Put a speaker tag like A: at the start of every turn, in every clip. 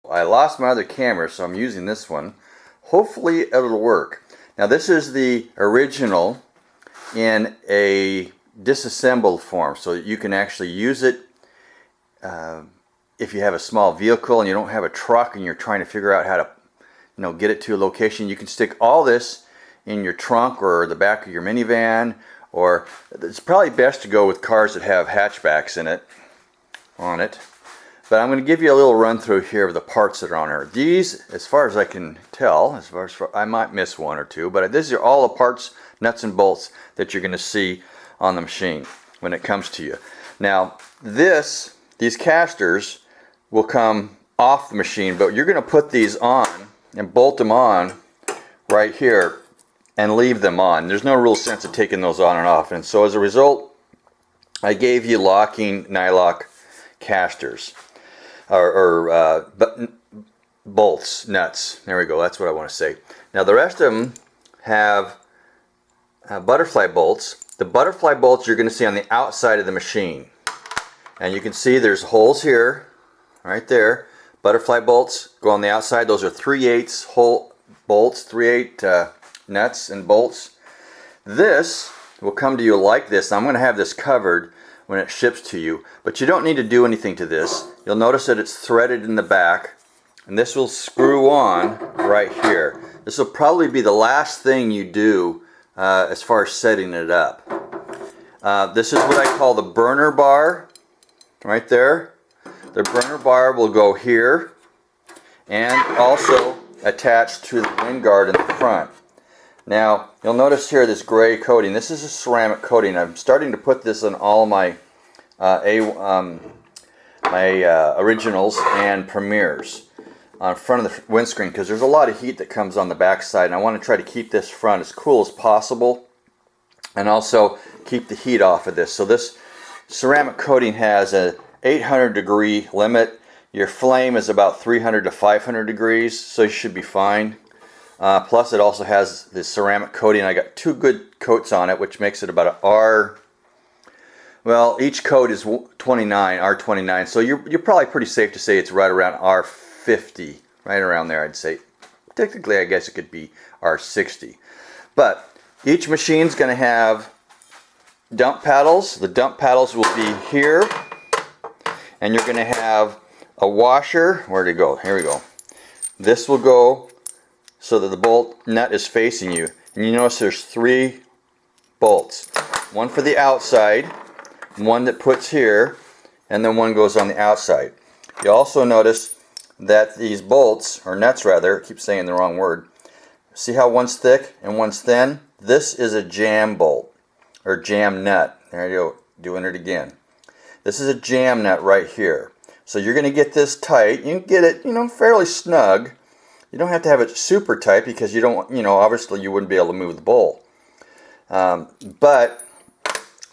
A: I lost my other camera, so I'm using this one. Hopefully it'll work. Now this is the original in a disassembled form, so that you can actually use it if you have a small vehicle and you don't have a truck and you're trying to figure out how to get it to a location. You can stick all this in your trunk or the back of your minivan, or it's probably best to go with cars that have hatchbacks on it. But I'm going to give you a little run through here of the parts that are on here. These, as far as I can tell, I might miss one or two, but these are all the parts, nuts and bolts that you're going to see on the machine when it comes to you. Now these casters will come off the machine, but you're going to put these on and bolt them on right here and leave them on. There's no real sense of taking those on and off, and so as a result I gave you locking nylock casters or bolts, nuts. There we go, that's what I want to say. Now the rest of them have butterfly bolts. The butterfly bolts you're going to see on the outside of the machine, and you can see there's holes here, right there. Butterfly bolts go on the outside. Those are 3/8 hole bolts, 3/8 nuts and bolts. This will come to you like this. Now, I'm going to have this covered when it ships to you, but you don't need to do anything to this. You'll notice that it's threaded in the back, and this will screw on right here. This will probably be the last thing you do as far as setting it up. This is what I call the burner bar, right there. The burner bar will go here and also attach to the wind guard in the front. Now you'll notice here this gray coating. This is a ceramic coating. I'm starting to put this on all my originals and premieres on front of the windscreen, because there's a lot of heat that comes on the back side, and I want to try to keep this front as cool as possible and also keep the heat off of this. So this ceramic coating has a 800 degree limit. Your flame is about 300 to 500 degrees, so you should be fine. Plus it also has this ceramic coating. I got 2 good coats on it, which makes it about an R. Well, each coat is R29, so you're probably pretty safe to say it's right around R50, right around there, I'd say. Technically, I guess it could be R60. But each machine's going to have dump paddles. The dump paddles will be here, and you're going to have a washer. Where'd it go? Here we go. This will go so that the bolt nut is facing you, and you notice there's 3 bolts. One for the outside, one that puts here, and then one goes on the outside. You also notice that these bolts, or nuts rather, I keep saying the wrong word. See how one's thick and one's thin? This is a jam bolt, or jam nut. There you go, doing it again. This is a jam nut right here. So you're going to get this tight. You can get it, fairly snug. You don't have to have it super tight, because you don't, obviously you wouldn't be able to move the bolt. But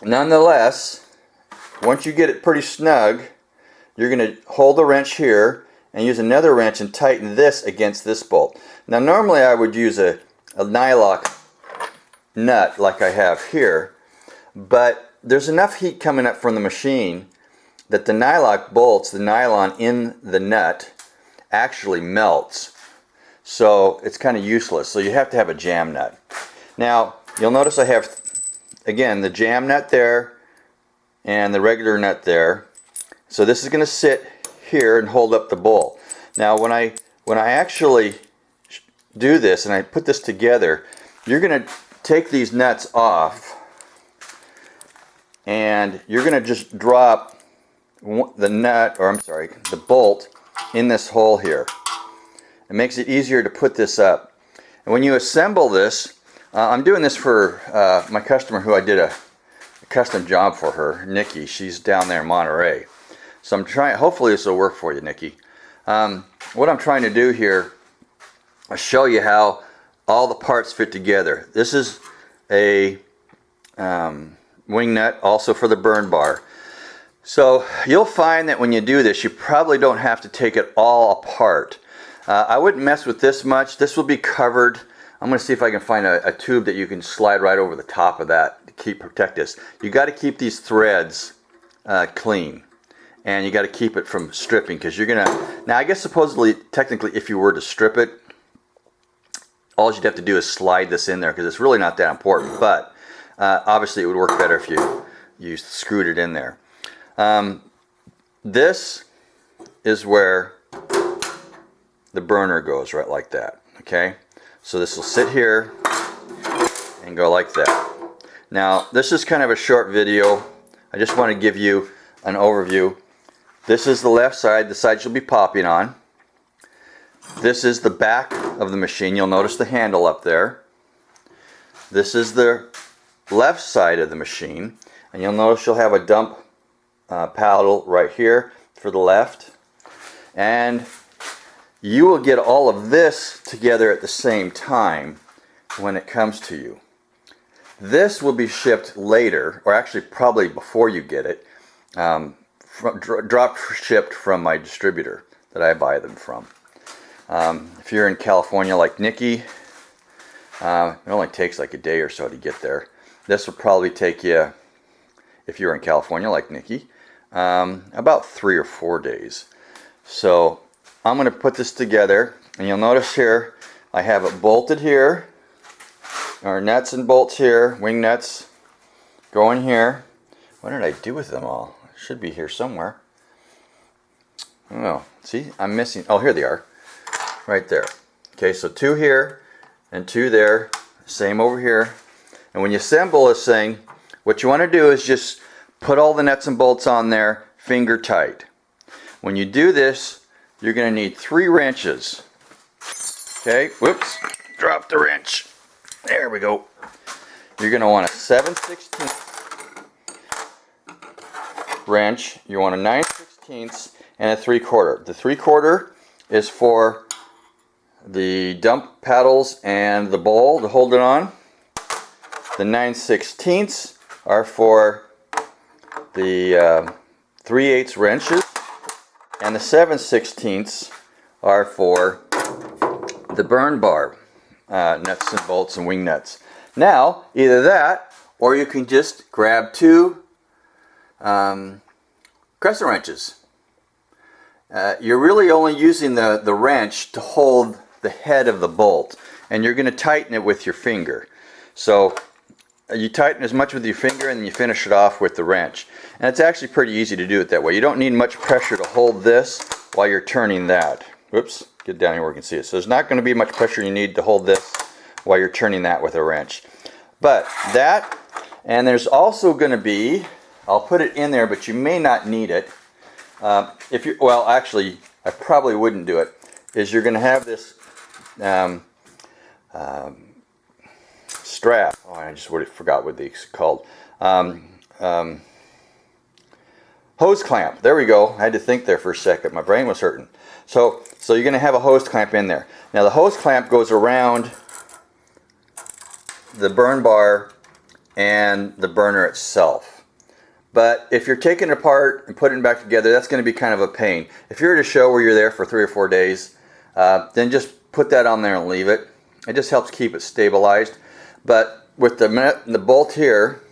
A: nonetheless, once you get it pretty snug, you're going to hold the wrench here and use another wrench and tighten this against this bolt. Now normally I would use a nylock nut like I have here, but there's enough heat coming up from the machine that the nylock bolts, the nylon in the nut, actually melts. So it's kind of useless. So you have to have a jam nut. Now you'll notice I have, again, the jam nut there and the regular nut there. So this is going to sit here and hold up the bolt. Now when I actually do this and I put this together, you're going to take these nuts off, and you're going to just drop the bolt in this hole here. It makes it easier to put this up. And when you assemble this, I'm doing this for my customer who I did a custom job for her, Nikki. She's down there in Monterey. So I'm trying, hopefully this will work for you, Nikki. What I'm trying to do here, I'll show you how all the parts fit together. This is a wing nut, also for the burn bar. So you'll find that when you do this, you probably don't have to take it all apart. I wouldn't mess with this much. This will be covered. I'm going to see if I can find a tube that you can slide right over the top of that to protect this. You got to keep these threads clean, and you got to keep it from stripping, because you're gonna, now I guess supposedly, technically, if you were to strip it, all you'd have to do is slide this in there, because it's really not that important, but obviously it would work better if you screwed it in there. This is where the burner goes, right like that, okay? So this will sit here and go like that. Now, this is kind of a short video. I just want to give you an overview. This is the left side, the side you'll be popping on. This is the back of the machine. You'll notice the handle up there. This is the left side of the machine, and you'll notice you'll have a dump paddle right here for the left, and you will get all of this together at the same time when it comes to you. This will be shipped later, or actually probably before you get it, drop shipped from my distributor that I buy them from. If you're in California like Nikki, it only takes like a day or so to get there. This will probably take you, if you're in California like Nikki, about 3 or 4 days. So I'm going to put this together, and you'll notice here I have it bolted here, our nuts and bolts here, wing nuts going here. What did I do with them all? Should be here somewhere. Oh, see, I'm missing. Oh, here they are, right there. Okay, so 2 here and 2 there, same over here. And when you assemble this thing, what you want to do is just put all the nuts and bolts on there, finger tight. When you do this, you're going to need 3 wrenches. Okay, whoops, drop the wrench. There we go. You're going to want a 7/16 wrench. You want a 9/16 and a 3/4. The 3/4 is for the dump paddles and the bowl to hold it on. The 9/16 are for the 3/8 wrenches, and the 7/16 are for the burn bar nuts and bolts and wing nuts. Now, either that, or you can just grab 2 crescent wrenches. You're really only using the wrench to hold the head of the bolt, and you're going to tighten it with your finger. So you tighten as much with your finger, and then you finish it off with the wrench. And it's actually pretty easy to do it that way. You don't need much pressure to hold this while you're turning that. Whoops, get down here where you can see it. So there's not going to be much pressure you need to hold this while you're turning that with a wrench. But that, and there's also going to be, I'll put it in there, but you may not need it. If you, well, actually, I probably wouldn't do it. Is you're going to have this strap. Oh, I just forgot what it's called. Hose clamp. There we go. I had to think there for a second. My brain was hurting. So you're going to have a hose clamp in there. Now the hose clamp goes around the burn bar and the burner itself. But if you're taking it apart and putting it back together, that's going to be kind of a pain. If you're at a show where you're there for 3 or 4 days, then just put that on there and leave it. It just helps keep it stabilized. But with the bolt here,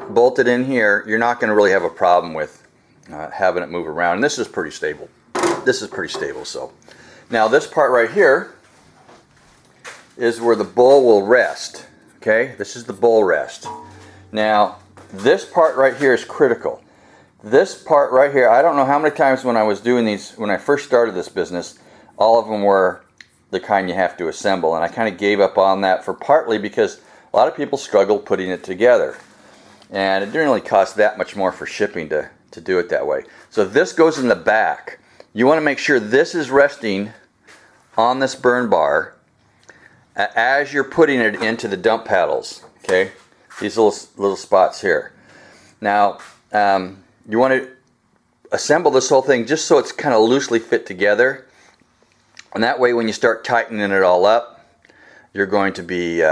A: bolted in here, you're not going to really have a problem with having it move around. And this is pretty stable. This is pretty stable. So now this part right here is where the bowl will rest. Okay, this is the bowl rest. Now this part right here is critical. This part right here, I don't know how many times when I was doing these, when I first started this business, all of them were the kind you have to assemble, and I kind of gave up on that for partly because a lot of people struggle putting it together, and it didn't really cost that much more for shipping to do it that way. So this goes in the back. You want to make sure this is resting on this burn bar as you're putting it into the dump paddles. Okay, these little spots here. Now you want to assemble this whole thing just so it's kind of loosely fit together. And that way when you start tightening it all up, you're going to be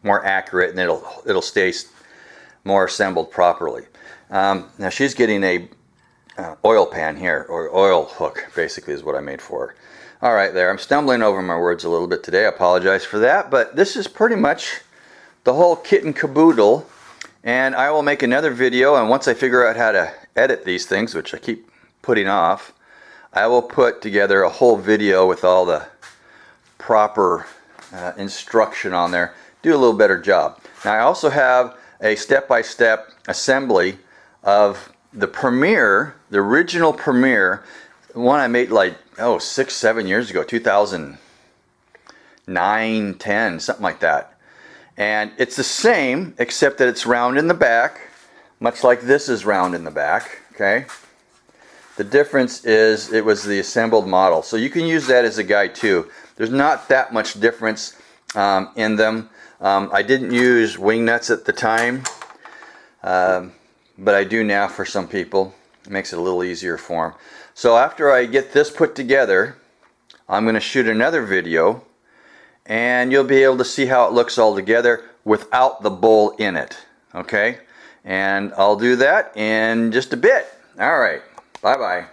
A: more accurate, and it'll stay more assembled properly. Now she's getting a oil pan here, or oil hook basically is what I made for her. Alright there, I'm stumbling over my words a little bit today, I apologize for that, but this is pretty much the whole kit and caboodle, And I will make another video, and once I figure out how to edit these things, which I keep putting off, I will put together a whole video with all the proper instruction on there. Do a little better job. Now I also have a step-by-step assembly of the Premier, the original Premier, one I made like 6-7 years ago, 2009, 10, something like that. And it's the same except that it's round in the back, much like this is round in the back. Okay. The difference is it was the assembled model, so you can use that as a guide too. There's not that much difference in them. I didn't use wing nuts at the time, but I do now for some people. It makes it a little easier for them. So after I get this put together, I'm going to shoot another video, and you'll be able to see how it looks all together without the bowl in it. Okay, and I'll do that in just a bit. All right, bye bye.